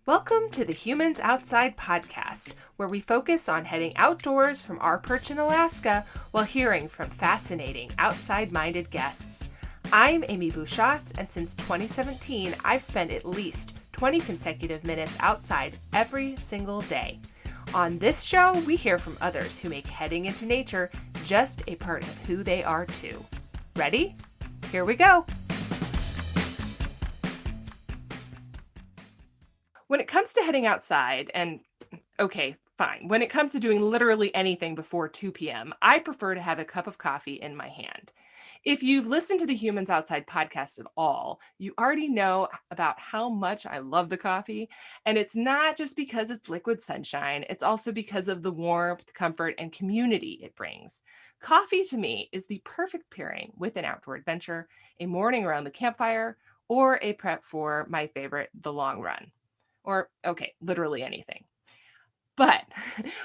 Welcome to the Humans Outside podcast, where we focus on heading outdoors from our perch in Alaska while hearing from fascinating outside-minded guests. I'm Amy Bouchatz, and since 2017, I've spent at least 20 consecutive minutes outside every single day. On this show, we hear from others who make heading into nature just a part of who they are too. Ready? Here we go. When it comes to heading outside, and okay, fine. When it comes to doing literally anything before 2 p.m., I prefer to have a cup of coffee in my hand. If you've listened to the Humans Outside podcast at all, you already know about how much I love the coffee. And it's not just because it's liquid sunshine, it's also because of the warmth, comfort, and community it brings. Coffee to me is the perfect pairing with an outdoor adventure, a morning around the campfire, or a prep for my favorite, the long run. Or, okay, literally anything. But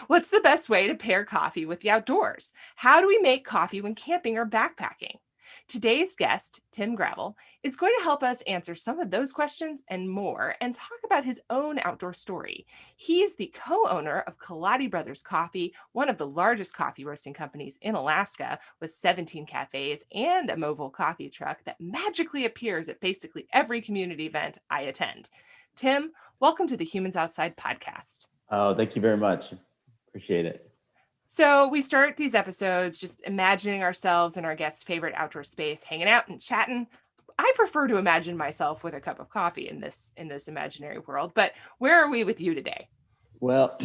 what's the best way to pair coffee with the outdoors? How do we make coffee when camping or backpacking? Today's guest, Tim Gavel, is going to help us answer some of those questions and more and talk about his own outdoor story. He is the co-owner of Kaladi Brothers Coffee, one of the largest coffee roasting companies in Alaska, with 17 cafes and a mobile coffee truck that magically appears at basically every community event I attend. Tim, welcome to the Humans Outside podcast. Oh, thank you very much. Appreciate it. So we start these episodes just imagining ourselves in our guest's favorite outdoor space, hanging out and chatting. I prefer to imagine myself with a cup of coffee in this imaginary world, but where are we with you today? Well,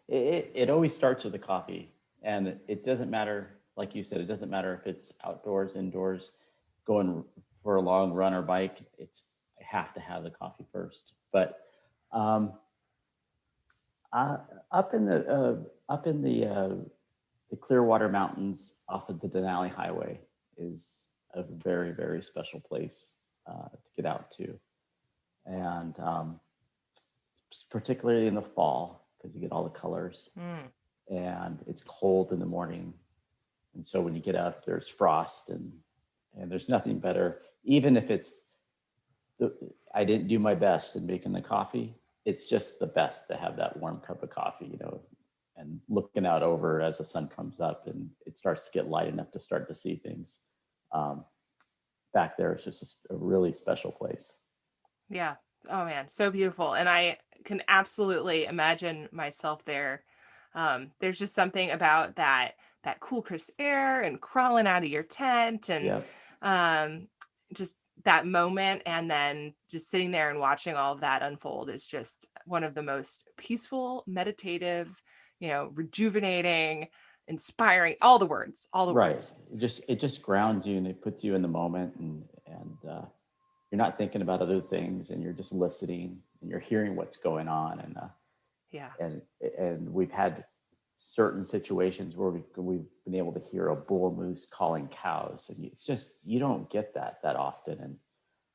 it always starts with the coffee, and it doesn't matter, like you said, it doesn't matter if it's outdoors, indoors, going for a long run or bike. I have to have the coffee first. But up in the Clearwater Mountains off of the Denali Highway is a very, very special place to get out to, and particularly in the fall because you get all the colors, and it's cold in the morning, and so when you get up, there's frost, and there's nothing better, even if I didn't do my best in making the coffee. It's just the best to have that warm cup of coffee, and looking out over as the sun comes up and it starts to get light enough to start to see things. Back there, it's just a really special place. Yeah. Oh man, so beautiful. And I can absolutely imagine myself there. There's just something about that cool, crisp air and crawling out of your tent and just that moment, and then just sitting there and watching all of that unfold is just one of the most peaceful, meditative, rejuvenating, inspiring, all the words. Right. It just grounds you and it puts you in the moment, and you're not thinking about other things, and you're just listening and you're hearing what's going on. And we've had certain situations where we've been able to hear a bull moose calling cows, and it's just, you don't get that often.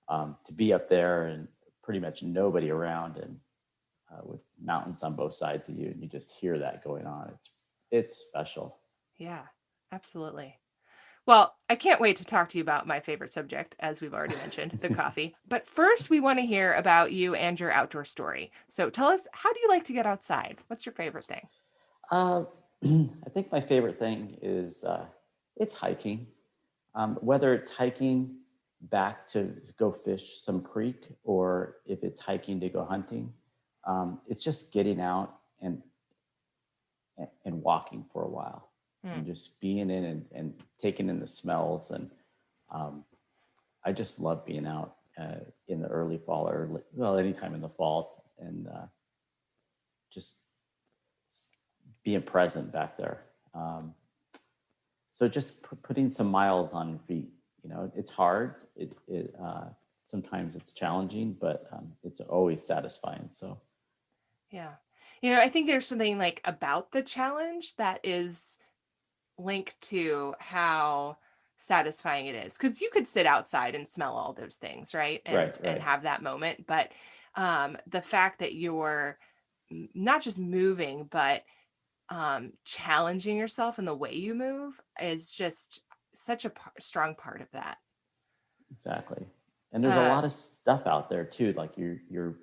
And to be up there and pretty much nobody around, and with mountains on both sides of you, and you just hear that going on, it's special. Yeah, absolutely. Well, I can't wait to talk to you about my favorite subject, as we've already mentioned, the coffee. But first, we want to hear about you and your outdoor story. So tell us, how do you like to get outside? What's your favorite thing? I think my favorite thing is it's hiking. Whether it's hiking back to go fish some creek, or if it's hiking to go hunting, it's just getting out and walking for a while, and just being in and taking in the smells. And I just love being out in the early fall, or anytime in the fall, and just being present back there. So just putting some miles on your feet, it's hard. It sometimes it's challenging, but it's always satisfying. So, yeah. I think there's something like about the challenge that is linked to how satisfying it is. Because you could sit outside and smell all those things, right? And have that moment. But the fact that you're not just moving, but challenging yourself in the way you move is just such a strong part of that. Exactly. And there's a lot of stuff out there too. Like you're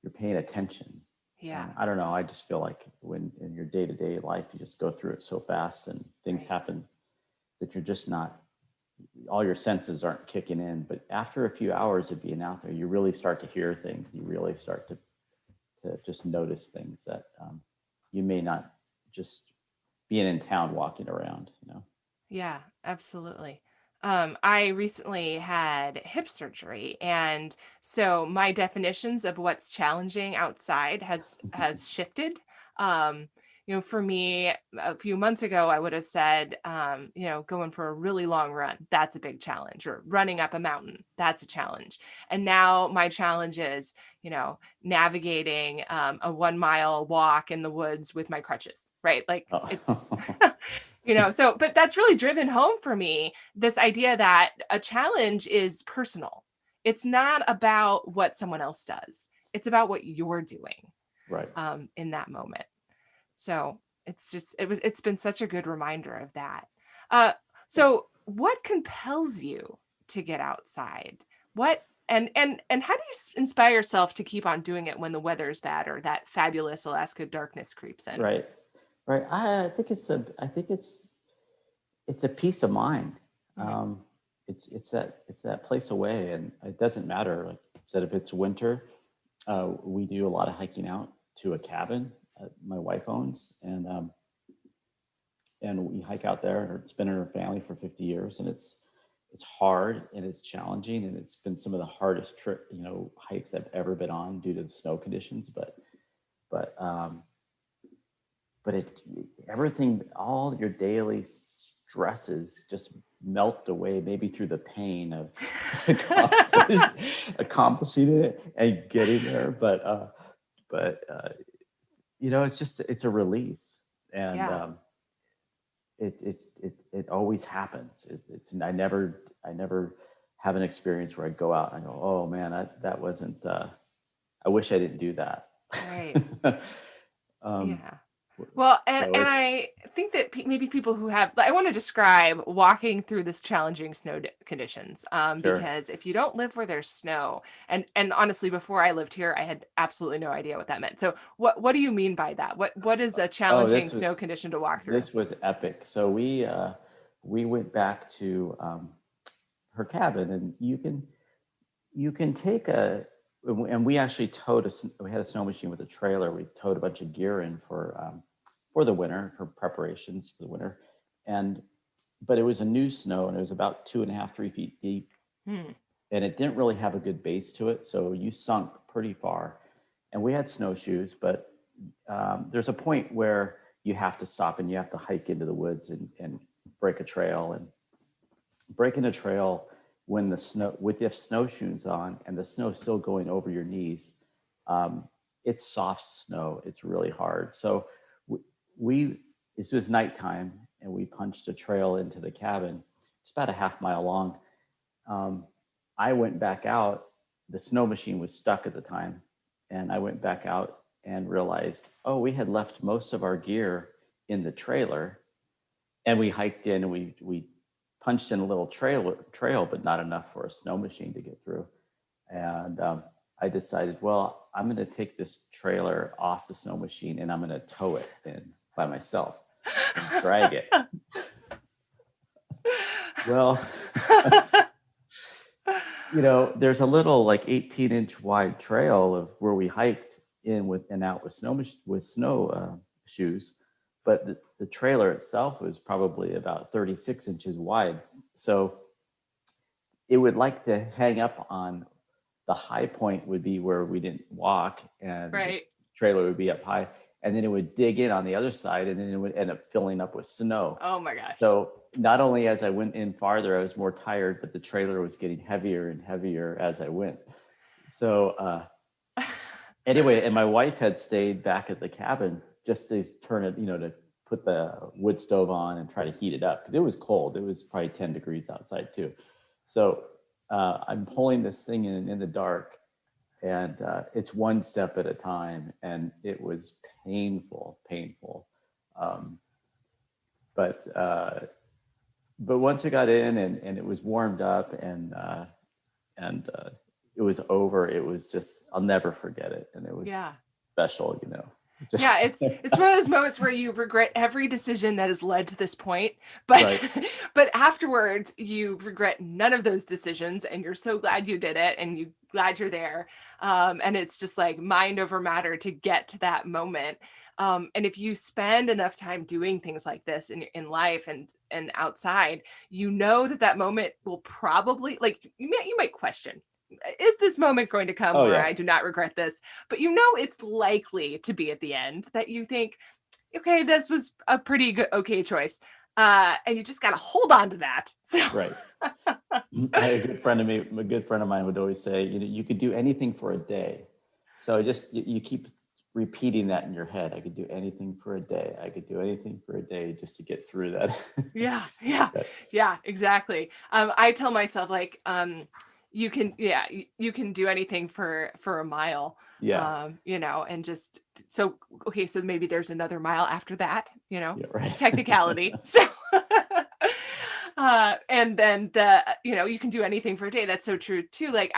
you're paying attention. Yeah. And I don't know. I just feel like when in your day-to-day life, you just go through it so fast and things happen that you're just not, all your senses aren't kicking in. But after a few hours of being out there, you really start to hear things. You really start to just notice things that you may not just being in town walking around, you know? Yeah, absolutely. I recently had hip surgery, and so my definitions of what's challenging outside has shifted. Um, for me, a few months ago, I would have said, going for a really long run, that's a big challenge, or running up a mountain, that's a challenge. And now my challenge is, navigating a 1 mile walk in the woods with my crutches, right? Like it's Oh. but that's really driven home for me, this idea that a challenge is personal. It's not about what someone else does. It's about what you're doing Right. in that moment. So it's been such a good reminder of that. So what compels you to get outside? What and how do you inspire yourself to keep on doing it when the weather's bad or that fabulous Alaska darkness creeps in? Right. Right. I think it's a peace of mind. Mhm. It's that place away, and it doesn't matter. Like I said, if it's winter, we do a lot of hiking out to a cabin my wife owns, and we hike out there. It's been in her family for 50 years, and it's hard and it's challenging, and it's been some of the hardest hikes I've ever been on due to the snow conditions. But but it everything, all your daily stresses just melt away, maybe through the pain of accomplishing it and getting there. But it's a release, and Yeah. it always happens. I never have an experience where I go out and I go, oh man, that wasn't. I wish I didn't do that. Right. um, Yeah. Well, and so and it's I think that maybe people who have, I want to describe walking through this challenging conditions, sure. because if you don't live where there's snow, and honestly, before I lived here, I had absolutely no idea what that meant. So, what do you mean by that? What is a Oh, challenging snow condition to walk through? this was epic. So we went back to her cabin, and you can take and we actually we had a snow machine with a trailer. We towed a bunch of gear in for the winter, for preparations for the winter, and but it was a new snow, and it was about 2.5, 3 feet deep, Hmm. and it didn't really have a good base to it, so you sunk pretty far. And we had snowshoes, but there's a point where you have to stop and you have to hike into the woods and break a trail. And breaking a trail when the snow, with your snowshoes on and the snow still going over your knees, um, it's soft snow. It's really hard. So we this was nighttime, and we punched a trail into the cabin. It's about a half mile long. um, I went back out. The snow machine was stuck at the time. And I went back out and realized, oh, we had left most of our gear in the trailer. And we hiked in, and we punched in a little trail, but not enough for a snow machine to get through. And I decided, well, I'm going to take this trailer off the snow machine and I'm going to tow it in by myself and drag it. Well, there's a little like 18-inch wide trail of where we hiked in with and out with snow shoes, but the trailer itself was probably about 36 inches wide. So it would like to hang up on the high point would be where we didn't walk, and Right. this trailer would be up high, and then it would dig in on the other side, and then it would end up filling up with snow. Oh my gosh. So not only as I went in farther, I was more tired, but the trailer was getting heavier and heavier as I went. So anyway, and my wife had stayed back at the cabin just to turn it, to put the wood stove on and try to heat it up, because it was cold. It was probably 10 degrees outside too. So I'm pulling this thing in the dark, and it's one step at a time, and it was painful. Um, but once I got in and it was warmed up, and it was over, it was just, I'll never forget it. And it was special, you know. Just yeah, it's one of those moments where you regret every decision that has led to this point, but right. but afterwards you regret none of those decisions, and you're so glad you did it, and you glad you're there. And it's just like mind over matter to get to that moment. And if you spend enough time doing things like this in life and outside, you know that that moment will probably, like, you might question, is this moment going to come Oh where yeah. I do not regret this? But you know it's likely to be at the end that you think, okay, this was a pretty good, okay choice. And you just got to hold on to that. So. Right. I had a good friend of mine would always say, you know, you could do anything for a day. So just, you keep repeating that in your head. I could do anything for a day. I could do anything for a day just to get through that. Yeah, exactly. I tell myself, like, you can do anything for a mile. Yeah. You know, and just, so okay, so maybe there's another mile after that, you know. Yeah, right. Technicality. So and then you can do anything for a day. That's so true too. Like,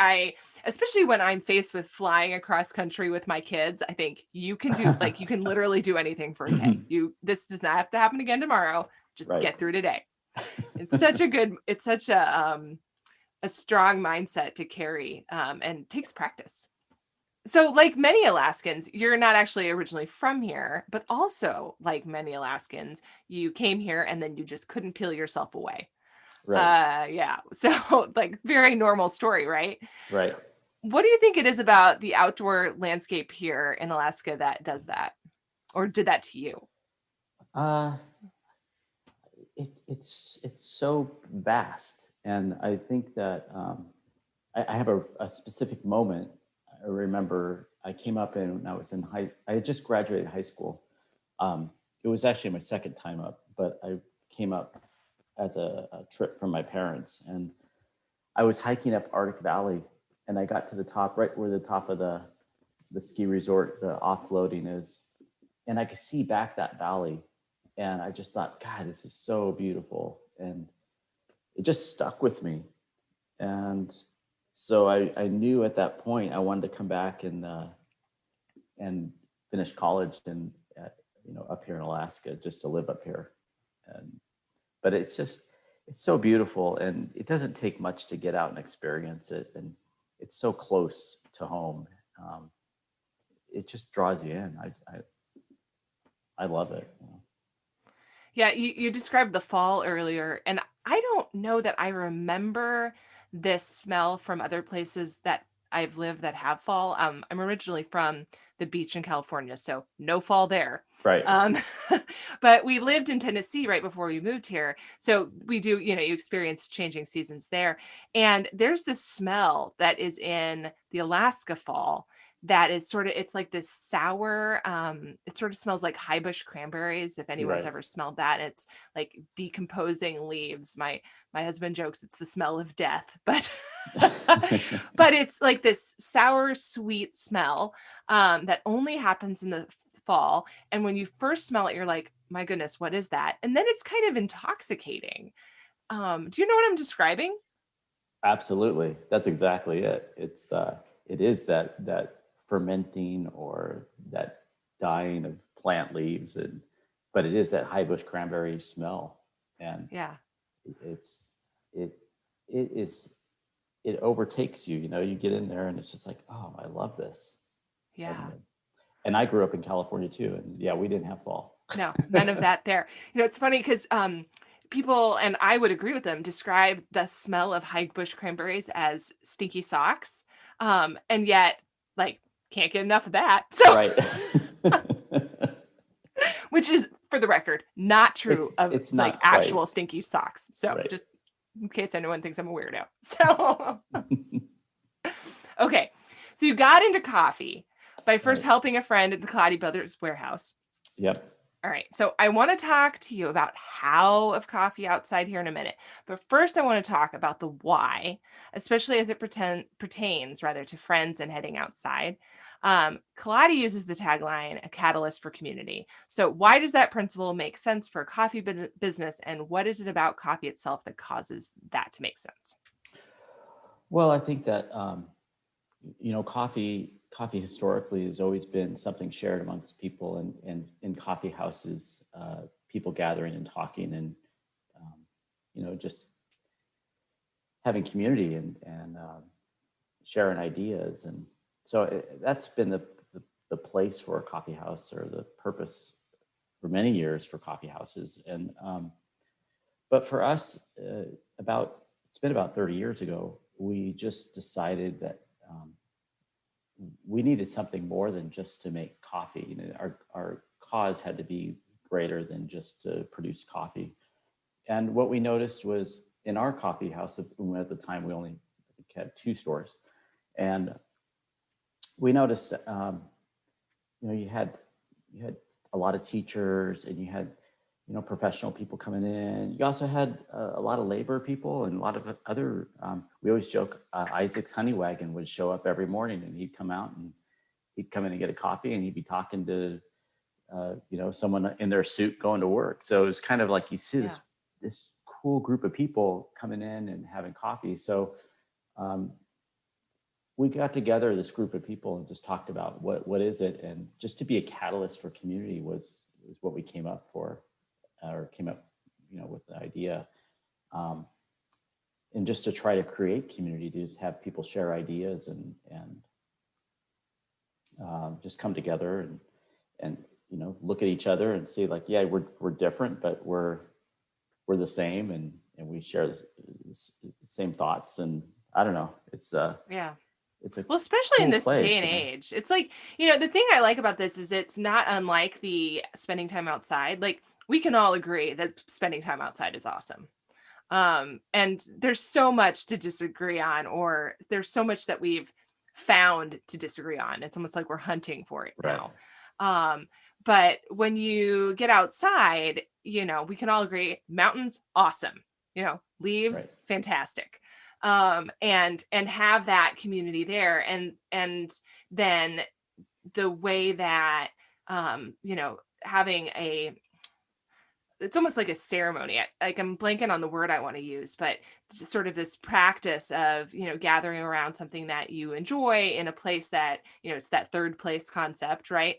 especially when I'm faced with flying across country with my kids, I think you can literally do anything for a day. This does not have to happen again tomorrow. Just Right. get through today. It's such a strong mindset to carry, and takes practice. So, like many Alaskans, you're not actually originally from here, but also, like many Alaskans, you came here and then you just couldn't peel yourself away. Right. Yeah. So, like, very normal story, right? Right. What do you think it is about the outdoor landscape here in Alaska that does that, or did that to you? It's so vast, and I think that I have a specific moment. I remember I came up and I was I had just graduated high school. It was actually my second time up, but I came up as a trip from my parents, and I was hiking up Arctic Valley, and I got to the top, right where the top of the ski resort, the offloading is, and I could see back that valley, and I just thought, God, this is so beautiful, and it just stuck with me. And so I knew at that point I wanted to come back and finish college and up here in Alaska, just to live up here. But it's so beautiful, and it doesn't take much to get out and experience it, and it's so close to home. It just draws you in. I love it. Yeah, you described the fall earlier, and I don't know that I remember this smell from other places that I've lived that have fall. I'm originally from the beach in California, so no fall there. Right. But we lived in Tennessee right before we moved here. So we do, you experience changing seasons there. And there's this smell that is in the Alaska fall that is it's like this sour, it sort of smells like high bush cranberries, if anyone's Right. ever smelled that. It's like decomposing leaves. My husband jokes it's the smell of death, but but it's like this sour, sweet smell, that only happens in the fall. And when you first smell it, you're like, my goodness, what is that? And then it's kind of intoxicating. Do you know what I'm describing? Absolutely. That's exactly it. It is that fermenting or that dying of plant leaves, but it is that high bush cranberry smell. And Yeah. it overtakes you. You get in there and it's just like, oh, I love this. Yeah. And I grew up in California too, and yeah, we didn't have fall. No, none of that there. It's funny because people, and I would agree with them, describe the smell of high bush cranberries as stinky socks, and yet, like, can't get enough of that. So, right. Which is, for the record, not true it's not like actual stinky socks. So right. Just in case anyone thinks I'm a weirdo. So, okay. So you got into coffee by first helping a friend at the Kaladi Brothers warehouse. Yep. All right. So I want to talk to you about how of coffee outside here in a minute. But first, I want to talk about the why, especially as it pertains rather to friends and heading outside. Kaladi uses the tagline, a catalyst for community. So why does that principle make sense for a coffee business? And what is it about coffee itself that causes that to make sense? Well, I think that coffee historically has always been something shared amongst people, and in coffee houses, people gathering and talking, and just having community, and sharing ideas. And so that's been the place for a coffee house, or the purpose for many years for coffee houses. And but for us, it's been about 30 years ago, we just decided that we needed something more than just to make coffee. Our cause had to be greater than just to produce coffee. And what we noticed was, in our coffee house, at the time we only had 2 stores, and we noticed, you had a lot of teachers, and you had professional people coming in. You also had a lot of labor people, and a lot of other. We always joke, Isaac's honey wagon would show up every morning, and he'd come out, and he'd come in and get a coffee, and he'd be talking to someone in their suit going to work. So it was kind of like, you see this cool group of people coming in and having coffee. So we got together, this group of people, and just talked about what is it, and just to be a catalyst for community was what we came up with the idea, and just to try to create community, to have people share ideas, and just come together, and look at each other and say, like, yeah, we're different, but we're the same, and we share the same thoughts. And I don't know, it's well, especially cool in this place, day and age, it's like, the thing I like about this is it's not unlike the spending time outside. Like, we can all agree that spending time outside is awesome. And there's so much to disagree on, or there's so much that we've found to disagree on. It's almost like we're hunting for it now. But when you get outside, we can all agree, mountains, awesome. Leaves, fantastic. And have that community there. And then the way that, having it's almost like a ceremony. I'm blanking on the word I want to use, but just sort of this practice of, gathering around something that you enjoy in a place that, it's that third place concept, right?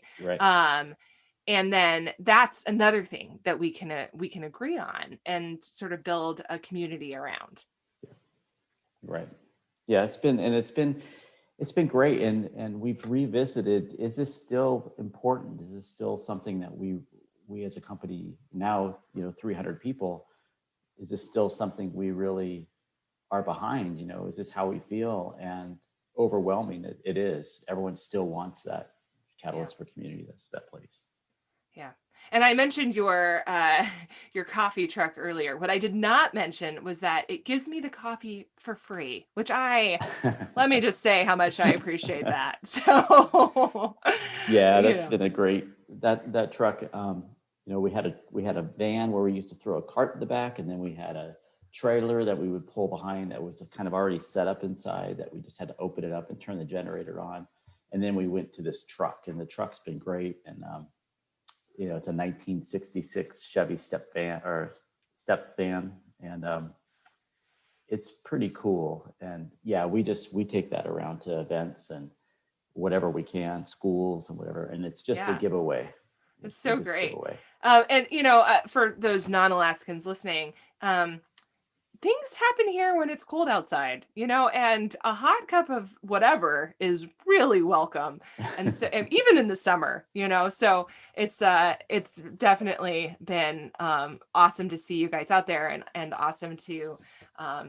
And then that's another thing that we can agree on and sort of build a community around. Right. Yeah, it's been great. And we've revisited, is this still important? Is this still something that we as a company now, 300 people, is this still something we really are behind? Is this how we feel? And overwhelming, it is. Everyone still wants that catalyst for community. That's that place. Yeah. And I mentioned your coffee truck earlier. What I did not mention was that it gives me the coffee for free, which let me just say how much I appreciate that. So yeah, that's been a great, that truck. We had a van where we used to throw a cart in the back, and then we had a trailer that we would pull behind that was kind of already set up inside, that we just had to open it up and turn the generator on. And then we went to this truck, and the truck's been great. And it's a 1966 Chevy step van, and it's pretty cool. And yeah, we take that around to events and whatever we can, schools and whatever, and it's just a giveaway. It's so great. And for those non-Alaskans listening, things happen here when it's cold outside, and a hot cup of whatever is really welcome. And so, and even in the summer, so it's definitely been awesome to see you guys out there, and awesome to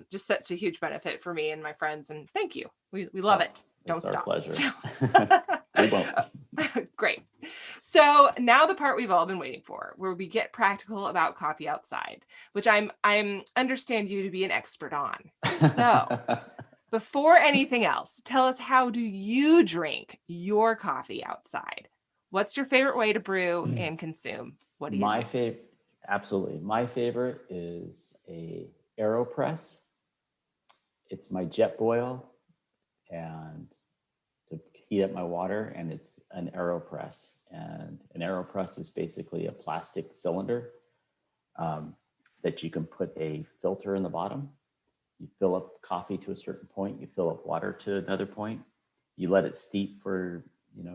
just such a huge benefit for me and my friends. And thank you. We love it. Don't stop. Pleasure. We won't. Great. So now the part we've all been waiting for, where we get practical about coffee outside, which I'm understand you to be an expert on. So before anything else, tell us, how do you drink your coffee outside? What's your favorite way to brew and consume? What do you do? Absolutely. My favorite is a AeroPress. It's my jet boil, and to heat up my water, and it's an AeroPress. And an AeroPress is basically a plastic cylinder that you can put a filter in the bottom. You fill up coffee to a certain point, you fill up water to another point, You let it steep for,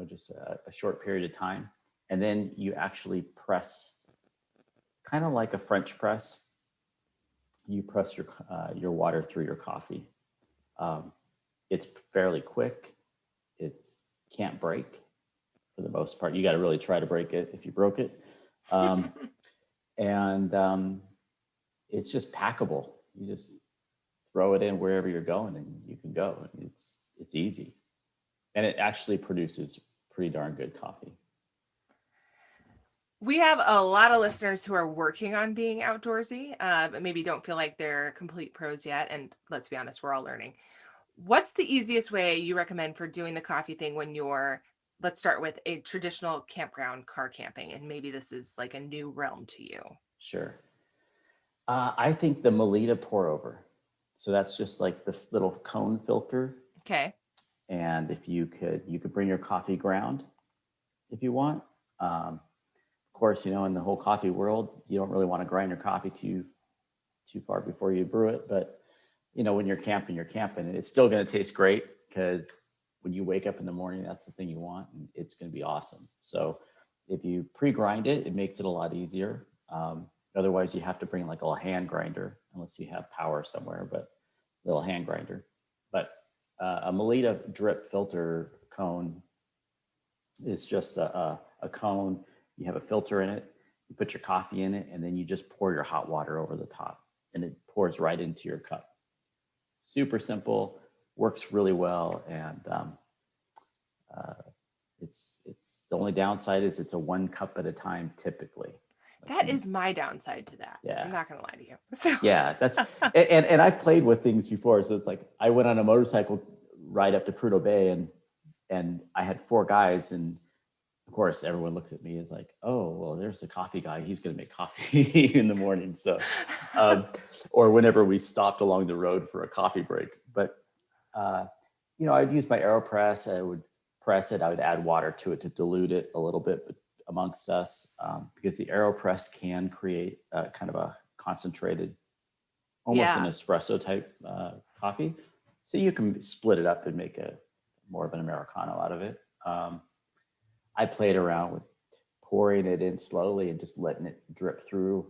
just a short period of time. And then you actually press, kind of like a French press. You press your water through your coffee. It's fairly quick. It can't break for the most part. You got to really try to break it if you broke it. And it's just packable. You just throw it in wherever you're going and you can go. It's easy. And it actually produces pretty darn good coffee. We have a lot of listeners who are working on being outdoorsy, but maybe don't feel like they're complete pros yet. And let's be honest, we're all learning. What's the easiest way you recommend for doing the coffee thing when let's start with a traditional campground car camping, and maybe this is like a new realm to you? Sure. I think the Melita pour over. So that's just like the little cone filter. Okay. And if you could bring your coffee ground if you want. Of course, in the whole coffee world, you don't really want to grind your coffee too far before you brew it. But, when you're camping, and it's still going to taste great, because when you wake up in the morning, that's the thing you want, and it's going to be awesome. So if you pre-grind it, it makes it a lot easier. Otherwise, you have to bring like a little hand grinder, unless you have power somewhere, but a little hand grinder. But a Melita drip filter cone is just a cone. You have a filter in it, you put your coffee in it, and then you just pour your hot water over the top, and it pours right into your cup. Super simple, works really well. And it's the only downside is it's a 1 cup at a time typically. That is my downside to that. Yeah. I'm not going to lie to you. So. Yeah, that's and I've played with things before. So it's like I went on a motorcycle ride up to Prudhoe Bay, and I had 4 guys, and of course everyone looks at me as like, oh, well, there's the coffee guy. He's going to make coffee in the morning. So, or whenever we stopped along the road for a coffee break. But I'd use my AeroPress. I would press it. I would add water to it to dilute it a little bit amongst us, because the AeroPress can create kind of a concentrated, almost an espresso type coffee. So you can split it up and make more of an Americano out of it. I played around with pouring it in slowly and just letting it drip through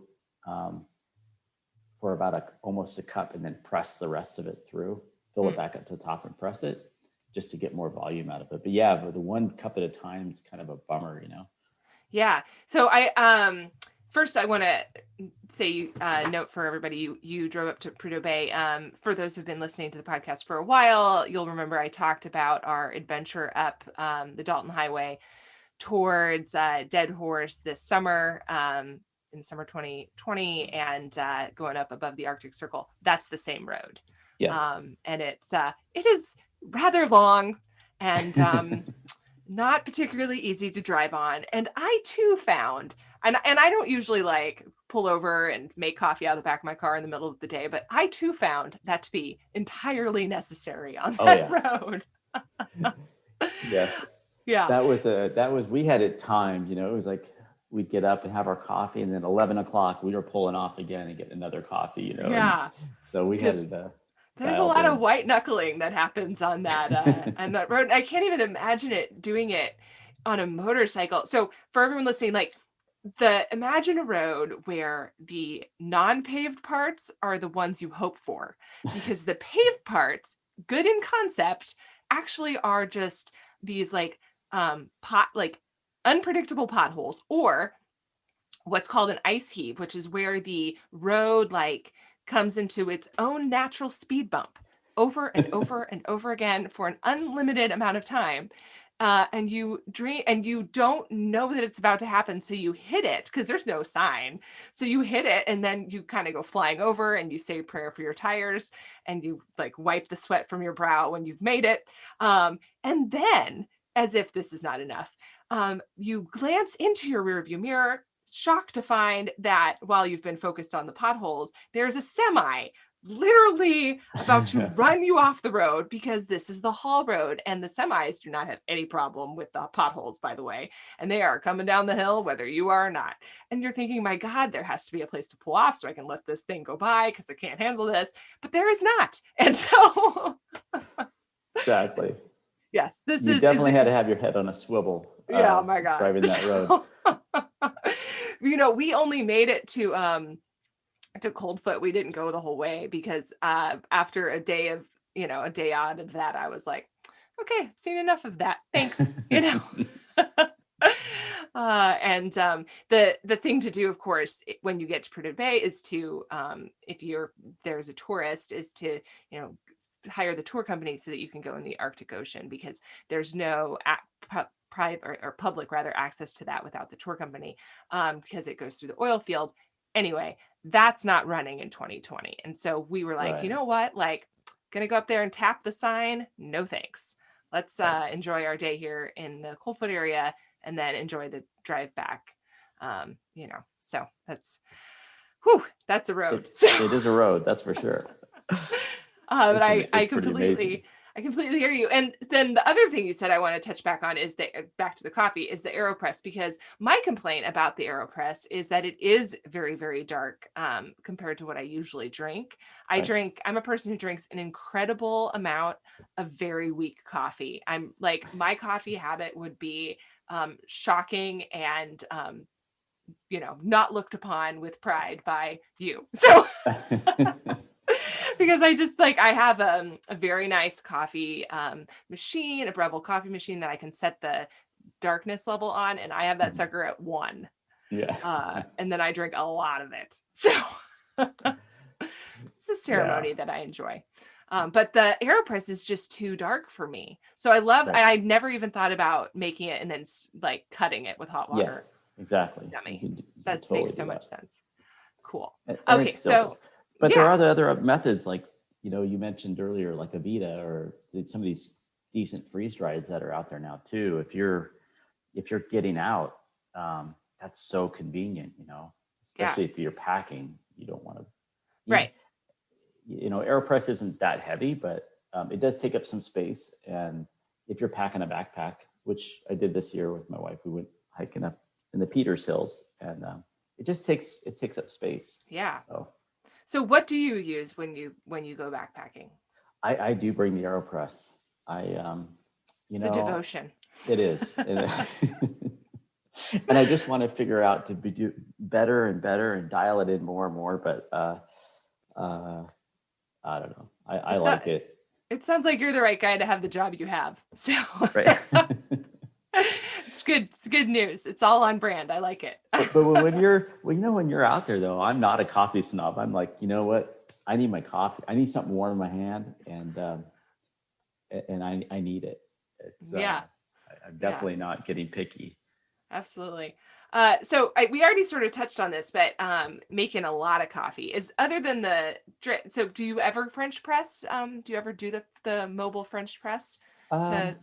for about almost a cup, and then press the rest of it through, fill it back up to the top and press it, just to get more volume out of it. But yeah, the 1 cup at a time is kind of a bummer, Yeah. So first I want to say note for everybody, you drove up to Prudhoe Bay. For those who've been listening to the podcast for a while, you'll remember I talked about our adventure up the Dalton Highway towards Dead Horse this summer, in summer 2020, and going up above the Arctic Circle. That's the same road. Yes. And it is rather long and not particularly easy to drive on. And I too found, and I don't usually like pull over and make coffee out of the back of my car in the middle of the day, but I too found that to be entirely necessary on that road. Yes. Yeah. We had it timed, it was like, we'd get up and have our coffee, and then 11 o'clock we were pulling off again and getting another coffee, Yeah. So we had it. There's a lot of white knuckling that happens on that on that road. I can't even imagine doing it on a motorcycle. So for everyone listening, like imagine a road where the non-paved parts are the ones you hope for, because the paved parts, good in concept, actually are just these unpredictable potholes, or what's called an ice heave, which is where the road comes into its own natural speed bump over and over and over again for an unlimited amount of time. And you don't know that it's about to happen. So you hit it because there's no sign. So you hit it, and then you kind of go flying over, and you say a prayer for your tires, and you wipe the sweat from your brow when you've made it. And then, as if this is not enough, you glance into your rearview mirror, shocked to find that while you've been focused on the potholes, there's a semi literally about to run you off the road, because this is the haul road, and the semis do not have any problem with the potholes, by the way, and they are coming down the hill whether you are or not. And you're thinking, my God, there has to be a place to pull off so I can let this thing go by, because I can't handle this. But there is not. And so exactly. Yes, this You is definitely had to have your head on a swivel. Yeah, oh my God. Driving that road. We only made it to Coldfoot. We didn't go the whole way because after a day of, a day out of that, I was like, okay, I've seen enough of that. Thanks. And the thing to do, of course, when you get to Prudhoe Bay is to, if there's a tourist, is to, hire the tour company so that you can go in the Arctic Ocean, because there's no private or public rather access to that without the tour company, because it goes through the oil field. Anyway, that's not running in 2020. And so we were like, you know what, like, gonna go up there and tap the sign. No, thanks. Let's enjoy our day here in the Coldfoot area and then enjoy the drive back. So that's a road. It is a road, that's for sure. But I completely hear you. And then the other thing you said I want to touch back on is back to the coffee, is the AeroPress, because my complaint about the AeroPress is that it is very, very dark compared to what I usually drink. I'm a person who drinks an incredible amount of very weak coffee. I'm like, my coffee habit would be shocking and not looked upon with pride by you. So because I just I have a very nice coffee machine, a Breville coffee machine that I can set the darkness level on, and I have that sucker at 1. Yeah. And then I drink a lot of it. So it's a ceremony that I enjoy. But the AeroPress is just too dark for me. So I never even thought about making it and then like cutting it with hot water. Yeah, exactly. Yummy. That totally makes so much sense. Cool. And okay, so but there are the other methods, like you mentioned earlier, like Avita, or some of these decent freeze drieds that are out there now too. If you're getting out, that's so convenient, especially if you're packing. You don't want to. Right. AeroPress isn't that heavy, but it does take up some space. And if you're packing a backpack, which I did this year with my wife, we went hiking up in the Peters Hills, and it takes up space. Yeah. So what do you use when you go backpacking? I do bring the AeroPress. It's a devotion. It is. And I just want to figure out to do better and better and dial it in more and more. But I don't know. I like it. It sounds like you're the right guy to have the job you have. So right. It's good. It's good news. It's all on brand. I like it. But when you're out there though, I'm not a coffee snob. I'm like, you know what? I need my coffee. I need something warm in my hand, and I need it. I'm definitely not getting picky. Absolutely. So we already sort of touched on this, but making a lot of coffee is, other than so do you ever French press? Do you ever do the mobile French press to,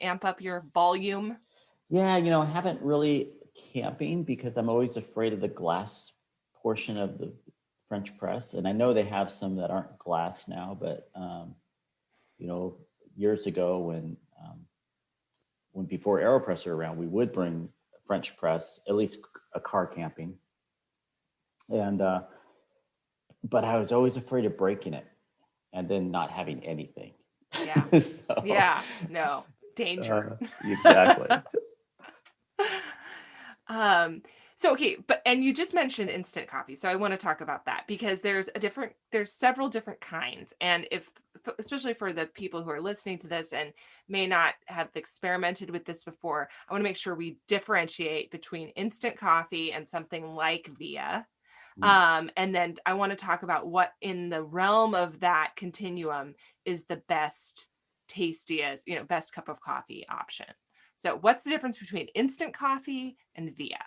amp up your volume? Yeah. I haven't really camping because I'm always afraid of the glass portion of the French press. And I know they have some that aren't glass now, but years ago when before AeroPress were around, we would bring French press, at least a car camping. And, but I was always afraid of breaking it and then not having anything. Yeah. No, danger. Exactly. So, okay. And you just mentioned instant coffee. So I want to talk about that because there's several different kinds. And especially for the people who are listening to this and may not have experimented with this before, I want to make sure we differentiate between instant coffee and something like Via. And then I want to talk about what in the realm of that continuum is the best, tastiest, best cup of coffee option. So what's the difference between instant coffee and Via?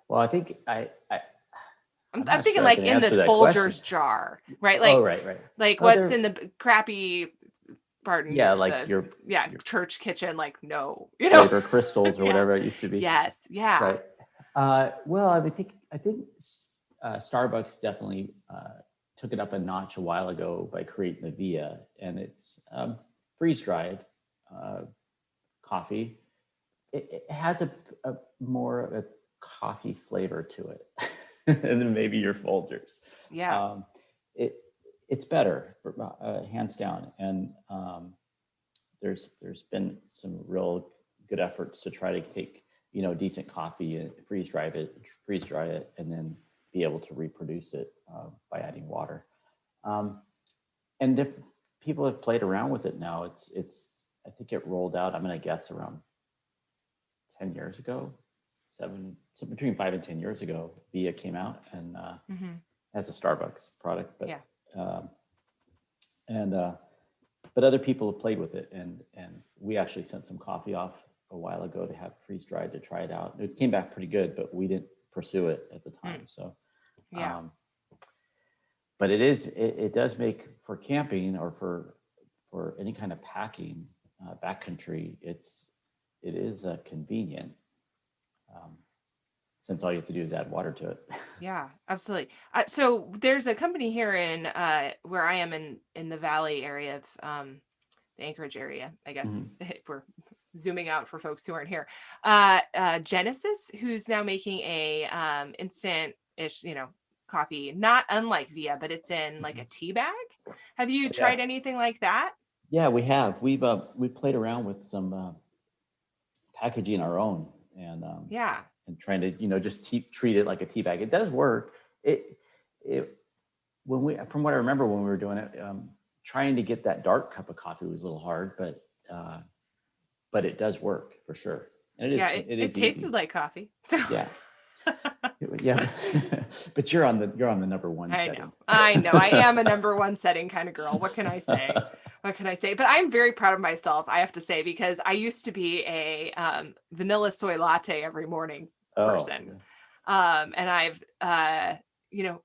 Well, I think I'm thinking sure like in the Folgers jar, right? Like, right. Like what's in the crappy, pardon? Yeah, like your church kitchen, like no, flavor crystals or whatever it used to be. Yes, yeah. Right. Well, I think Starbucks definitely took it up a notch a while ago by creating the Via, and it's freeze dried coffee. It has a more of a coffee flavor to it and then maybe your Folgers. It's better hands down. And there's been some real good efforts to try to take, decent coffee and freeze dry it, and then be able to reproduce it by adding water. And if people have played around with it now, I think it rolled out, I'm going to guess around 10 years ago, so between 5 and 10 years ago, Via came out, and that's a Starbucks product, but but other people have played with it, and we actually sent some coffee off a while ago to have freeze dried to try it out. It came back pretty good, but we didn't pursue it at the time. So, but it does make for camping or for any kind of packing backcountry, it is convenient. Since all you have to do is add water to it. Yeah, absolutely. So there's a company here in where I am in the Valley area of the Anchorage area, I guess, if we're zooming out for folks who aren't here. Genesis, who's now making a instant-ish, coffee, not unlike Via, but it's in like a tea bag. Have you tried anything like that? Yeah, we have. We've played around with some packaging our own, and and trying to just treat it like a tea bag. It does work. From what I remember when we were doing it, trying to get that dark cup of coffee was a little hard, but it does work for sure. And it tasted easy. Like coffee. So yeah. But you're on the number one setting. I know. I am a number one setting kind of girl. What can I say? But I'm very proud of myself, I have to say, because I used to be a vanilla soy latte every morning person. And I've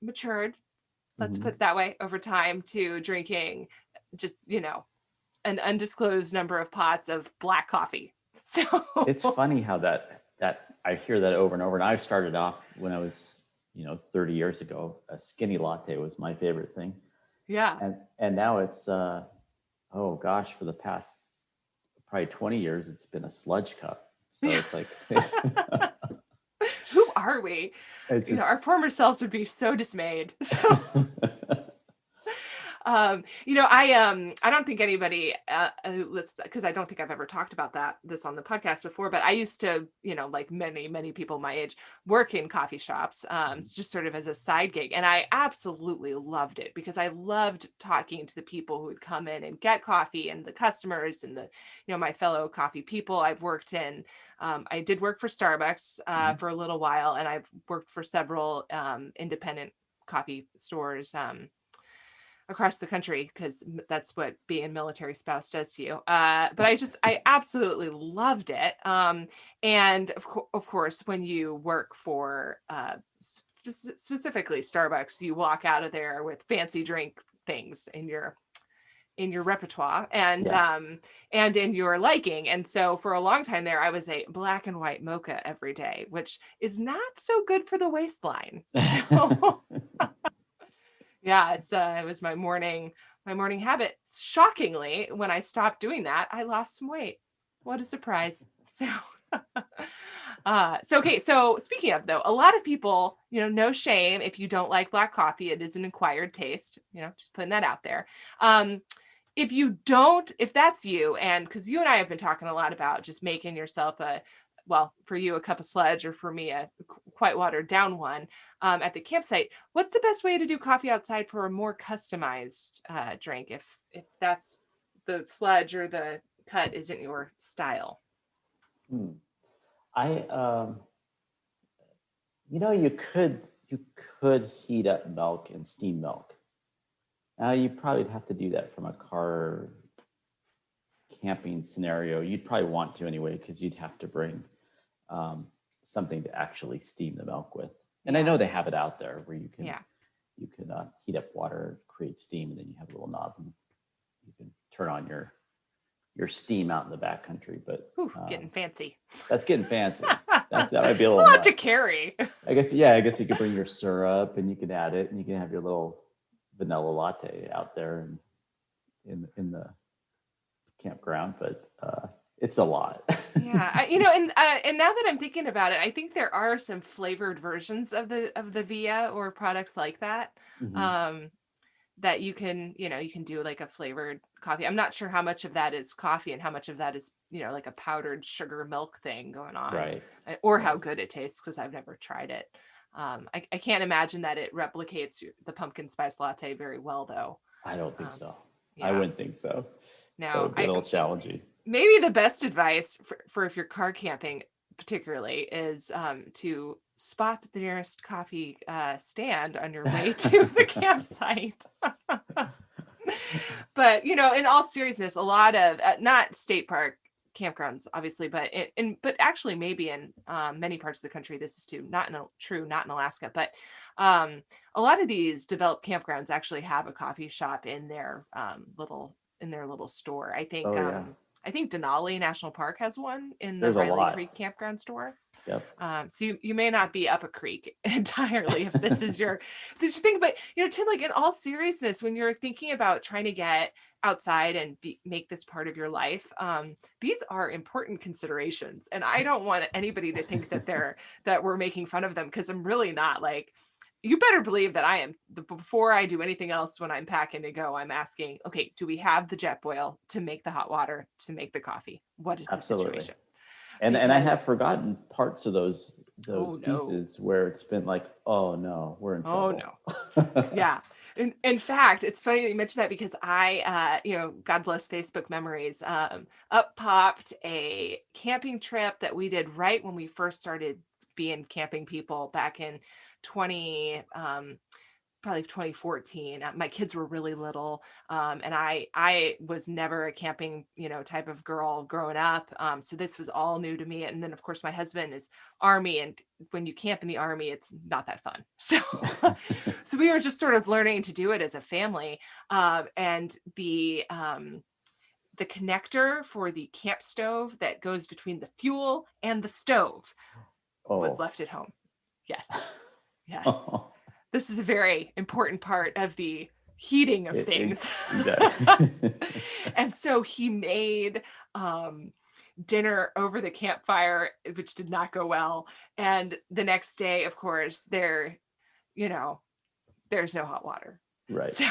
matured, let's put it that way, over time to drinking just, an undisclosed number of pots of black coffee. So it's funny how that I hear that over and over. And I started off when I was, 30 years ago, a skinny latte was my favorite thing. Yeah. And now it's, for the past probably 20 years, it's been a sludge cup. So it's like, who are we? Our former selves would be so dismayed. So, I don't think anybody, because I don't think I've ever talked about this on the podcast before, but I used to, like many, many people my age, work in coffee shops, just sort of as a side gig. And I absolutely loved it because I loved talking to the people who would come in and get coffee, and the customers and my fellow coffee people. I've worked in, I did work for Starbucks for a little while, and I've worked for several independent coffee stores across the country, because that's what being a military spouse does to you. But I absolutely loved it. And of course, when you work for specifically Starbucks, you walk out of there with fancy drink things in your repertoire and in your liking. And so for a long time there, I was a black and white mocha every day, which is not so good for the waistline. So yeah, it was my morning habit. Shockingly, when I stopped doing that, I lost some weight. What a surprise. So okay. So speaking of, though, a lot of people, no shame if you don't like black coffee, it is an acquired taste, just putting that out there. If that's you, and because you and I have been talking a lot about just making yourself for you, a cup of sludge, or for me, a quite watered down one at the campsite. What's the best way to do coffee outside for a more customized drink if that's the sludge or the cut isn't your style? You could heat up milk and steam milk. Now you probably have to do that from a car camping scenario. You'd probably want to anyway, because you'd have to bring something to actually steam the milk with. And I know they have it out there where you can heat up water, create steam, and then you have a little knob and you can turn on your steam out in the backcountry. But getting fancy. That's getting fancy. That might be a little. It's a lot to carry. I guess you could bring your syrup and you can add it, and you can have your little vanilla latte out there and in the campground, but it's a lot. Yeah, and now that I'm thinking about it, I think there are some flavored versions of the Via or products like that that you can do like a flavored coffee. I'm not sure how much of that is coffee and how much of that is, like a powdered sugar milk thing going on, Right. or Right. how good it tastes, because I've never tried it. I can't imagine that it replicates the pumpkin spice latte very well, though. I don't think so. I Yeah. wouldn't think so. That No, would be a little challenging. maybe the best advice for if you're car camping particularly is to spot the nearest coffee stand on your way to the campsite. But in all seriousness, a lot of not state park campgrounds obviously, but but actually maybe in many parts of the country this is too, not in Alaska, but a lot of these developed campgrounds actually have a coffee shop in their little store. I think Oh yeah. I think Denali National Park has one in the There's a Riley lot. Creek campground store. Yep. So you may not be up a creek entirely if this is your thing, but Tim, like in all seriousness, when you're thinking about trying to get outside and make this part of your life, these are important considerations, and I don't want anybody to think that we're making fun of them, because I'm really not. Like, you better believe that I am. Before I do anything else, when I'm packing to go, I'm asking, okay, do we have the jet boil to make the hot water to make the coffee? What is the situation? And I have forgotten parts of those pieces where it's been like, oh no, we're in trouble. Oh no. Yeah. In fact, it's funny that you mentioned that, because I, God bless Facebook memories, up popped a camping trip that we did right when we first started being camping people back in probably 2014. My kids were really little, and I was never a camping type of girl growing up, so this was all new to me. And then of course my husband is Army, and when you camp in the Army, it's not that fun. So so we were just sort of learning to do it as a family, and the connector for the camp stove that goes between the fuel and the stove was left at home. Yes. Yes. Oh. This is a very important part of the heating of things. Exactly. And so he made dinner over the campfire, which did not go well. And the next day, of course, there's no hot water. Right. So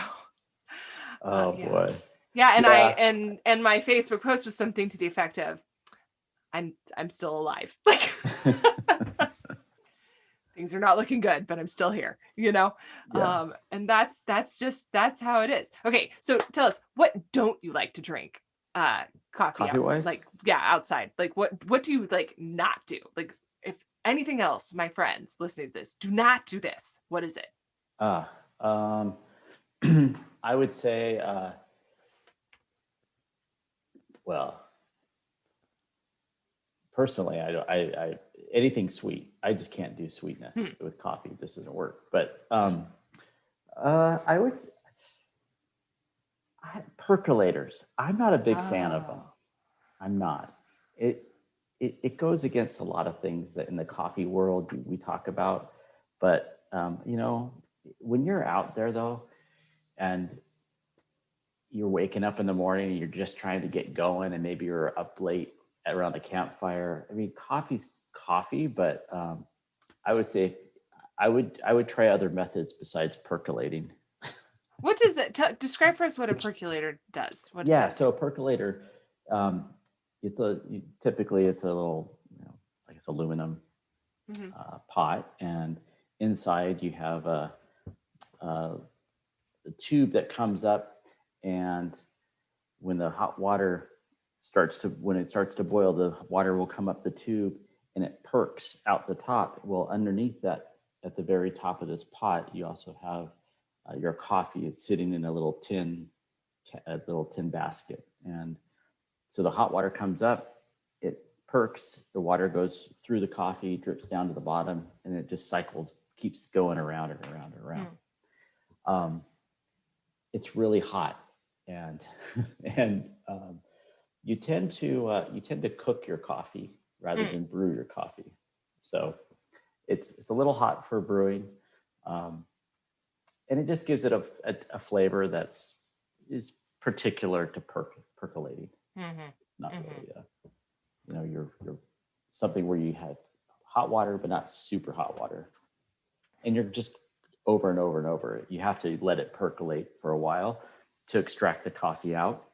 yeah. Boy. Yeah, and and my Facebook post was something to the effect of, I'm still alive. Like, things are not looking good, but I'm still here, Yeah. And that's how it is. Okay, so tell us, what don't you like to drink? Coffee-wise? Like, yeah, outside. Like, what do you like not do? Like, if anything else, my friends listening to this, do not do this. What is it? I would say, well, personally, I anything sweet. I just can't do sweetness with coffee. It just doesn't work. But I would say, percolators. I'm not a big fan of them. I'm not. It goes against a lot of things that in the coffee world we talk about. But when you're out there though, and you're waking up in the morning and you're just trying to get going, and maybe you're up late around the campfire. I mean, coffee's coffee, but I would say I would try other methods besides percolating. What does it describe for us? What a percolator does? What does that so a percolator, typically it's a little, like it's aluminum pot, and inside you have a tube that comes up, and when the hot water starts to boil, the water will come up the tube and it perks out the top. Well, underneath that, at the very top of this pot, you also have your coffee. It's sitting in a little tin basket, and so the hot water comes up, it perks, the water goes through the coffee, drips down to the bottom, and it just keeps going around and around and around. It's really hot, and you tend to cook your coffee rather than brew your coffee. So it's a little hot for brewing, and it just gives it a flavor is particular to percolating. Not really, you're something where you have hot water, but not super hot water, and you're just over and over and over. You have to let it percolate for a while to extract the coffee out.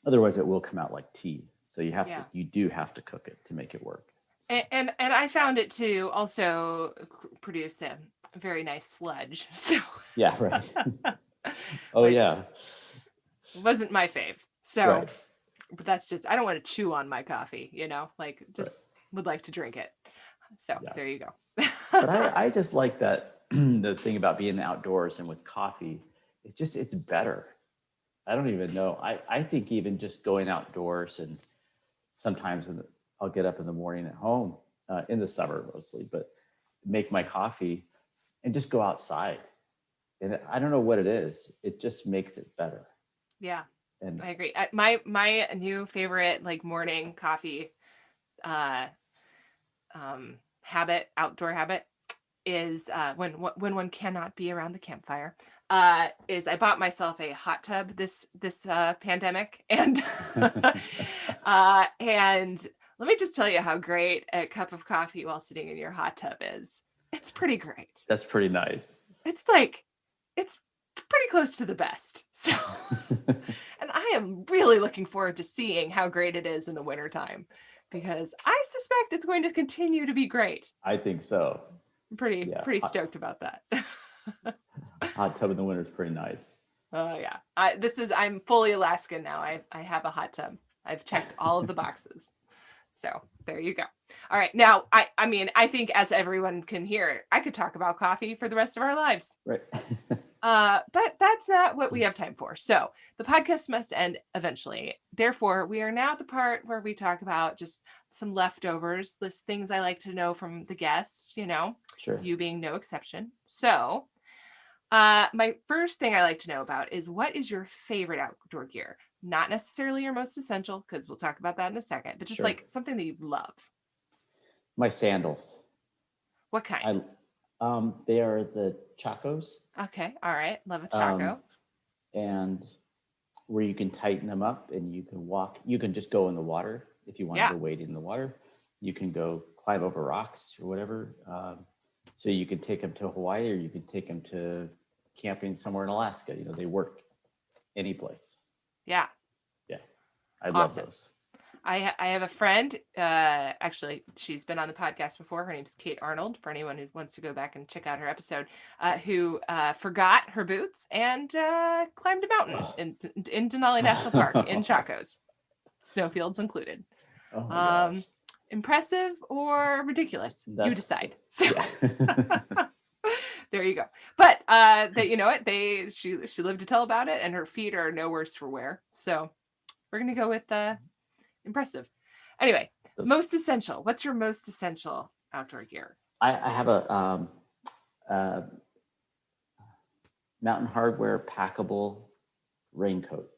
Otherwise it will come out like tea. So you do have to cook it to make it work. And I found it to also produce a very nice sludge. So yeah, right. Oh yeah. Wasn't my fave. So right. But that's just, I don't want to chew on my coffee, like just would like to drink it. So there you go. But I just like that the thing about being outdoors and with coffee, it's better. I don't even know. I think even just going outdoors, and sometimes I'll get up in the morning at home, in the summer mostly, but make my coffee and just go outside. And I don't know what it is. It just makes it better. Yeah. And I agree. My new favorite morning coffee outdoor habit is when one cannot be around the campfire, is I bought myself a hot tub this pandemic, and and let me just tell you how great a cup of coffee while sitting in your hot tub is. It's pretty great. That's pretty nice. It's pretty close to the best. So, and I am really looking forward to seeing how great it is in the wintertime, because I suspect it's going to continue to be great. I think so. I'm pretty stoked about that. Hot tub in the winter is pretty nice. Oh yeah. I'm fully Alaskan now. I have a hot tub. I've checked all of the boxes. So there you go. All right. Now, I think as everyone can hear, I could talk about coffee for the rest of our lives. Right. But that's not what we have time for. So the podcast must end eventually. Therefore, we are now at the part where we talk about just some leftovers, the things I like to know from the guests, Sure. You being no exception. So my first thing I like to know about is, what is your favorite outdoor gear? Not necessarily your most essential, because we'll talk about that in a second, but just something that you love. My sandals. What kind? They are the Chacos. Okay. All right. Love a Chaco. And where you can tighten them up and you can walk. You can just go in the water if you want to wade in the water. You can go climb over rocks or whatever. So you can take them to Hawaii, or you can take them to camping somewhere in Alaska. They work any place. Yeah. Yeah. I love those. I have a friend, actually, she's been on the podcast before. Her name's Kate Arnold, for anyone who wants to go back and check out her episode, who forgot her boots and climbed a mountain in Denali National Park in Chacos, snowfields included. Oh my gosh. Impressive or ridiculous? You decide. So. Yeah. There you go. But you know what? She lived to tell about it, and her feet are no worse for wear. So we're gonna go with impressive. Anyway, most essential. What's your most essential outdoor gear? I have a Mountain Hardwear packable raincoat.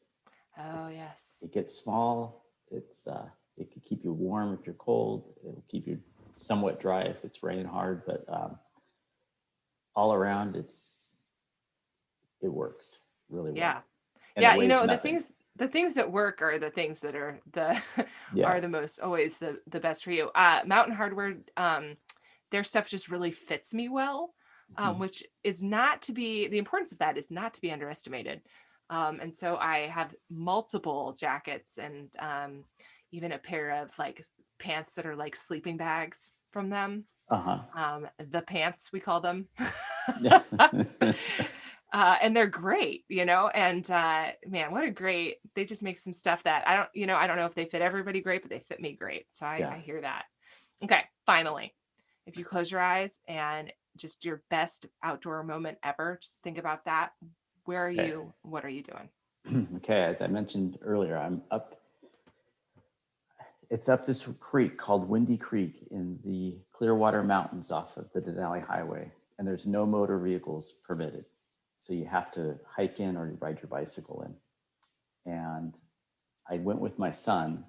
Yes. It gets small. It can keep you warm if you're cold. It'll keep you somewhat dry if it's raining hard, but all around it works really well. Yeah. And the things that work are the things that are are the most, always the best for you. Mountain Hardwear, their stuff just really fits me well, which is the importance of that is not to be underestimated. And so I have multiple jackets and even a pair of pants that are like sleeping bags from them. The pants, we call them. And they're great, and man, they just make some stuff that I don't know if they fit everybody great, but they fit me great. So I hear that. Okay. Finally, if you close your eyes and just your best outdoor moment ever, just think about that. Where are you? What are you doing? Okay. As I mentioned earlier, I'm up. It's up this creek called Windy Creek in the Clearwater Mountains off of the Denali Highway, and there's no motor vehicles permitted. So you have to hike in or ride your bicycle in. And I went with my son,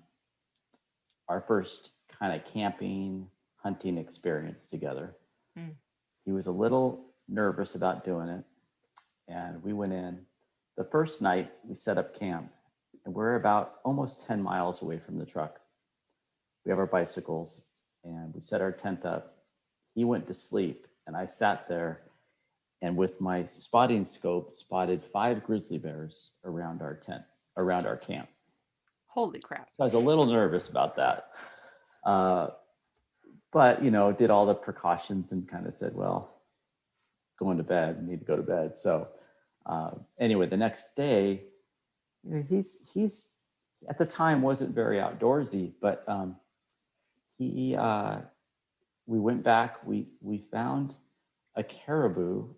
our first kind of camping, hunting experience together. He was a little nervous about doing it. And we went in. The first night we set up camp, and we're about almost 10 miles away from the truck. We have our bicycles and we set our tent up. He went to sleep and I sat there, and with my spotting scope, spotted 5 grizzly bears around our tent, around our camp. Holy crap. So I was a little nervous about that. But, did all the precautions and kind of said, well, going to bed, need to go to bed. So anyway, the next day, he's at the time wasn't very outdoorsy, but we went back, we found a caribou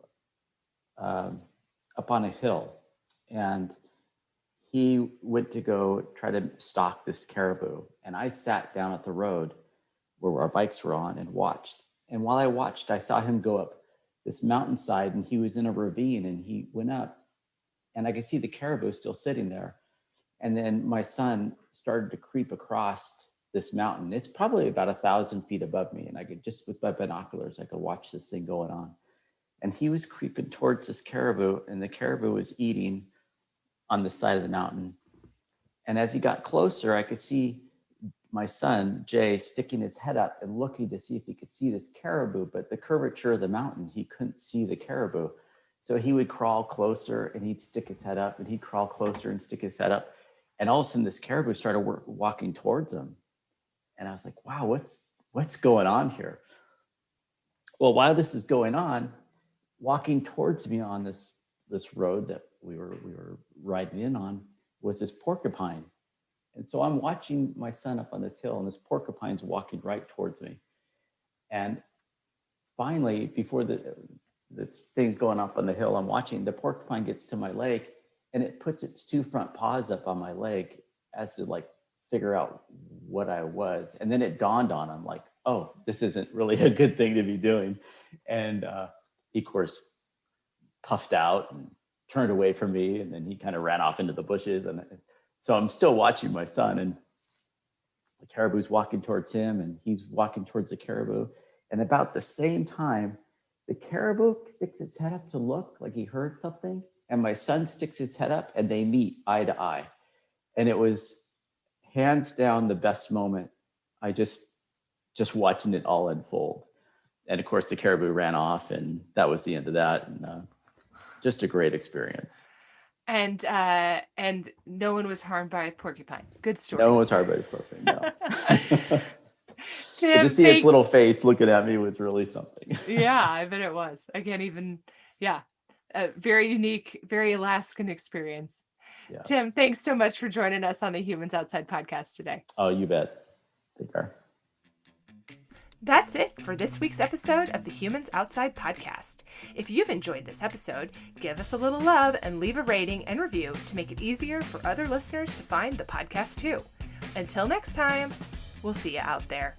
up on a hill, and he went to go try to stalk this caribou. And I sat down at the road where our bikes were on and watched. And while I watched, I saw him go up this mountainside, and he was in a ravine, and he went up, and I could see the caribou still sitting there. And then my son started to creep across this mountain. It's probably about 1,000 feet above me. And I could just, with my binoculars, I could watch this thing going on. And he was creeping towards this caribou, and the caribou was eating on the side of the mountain. And as he got closer, I could see my son, Jay, sticking his head up and looking to see if he could see this caribou, but the curvature of the mountain, he couldn't see the caribou. So he would crawl closer, and he'd stick his head up, and he'd crawl closer and stick his head up. And all of a sudden, this caribou started walking towards him. And I was like, wow, what's going on here? Well, while this is going on, walking towards me on this road that we were riding in on was this porcupine. And so I'm watching my son up on this hill, and this porcupine's walking right towards me. And finally, before the thing's going up on the hill, I'm watching, the porcupine gets to my leg, and it puts its 2 front paws up on my leg as to like figure out what I was. And then it dawned on him, like, oh, this isn't really a good thing to be doing. And he, of course, puffed out and turned away from me, and then he kind of ran off into the bushes. And so I'm still watching my son, and the caribou's walking towards him, and he's walking towards the caribou. And about the same time, the caribou sticks its head up to look like he heard something, and my son sticks his head up, and they meet eye to eye. And it was hands down the best moment. I just watching it all unfold. And of course, the caribou ran off, and that was the end of that. And just a great experience. And no one was harmed by a porcupine. Good story. No one was harmed by a porcupine, no. Tim, to see its little face looking at me was really something. Yeah, I bet it was. I can't even, yeah. A very unique, very Alaskan experience. Yeah. Tim, thanks so much for joining us on the Humans Outside podcast today. Oh, you bet. Take care. That's it for this week's episode of the Humans Outside podcast. If you've enjoyed this episode, give us a little love and leave a rating and review to make it easier for other listeners to find the podcast too. Until next time, we'll see you out there.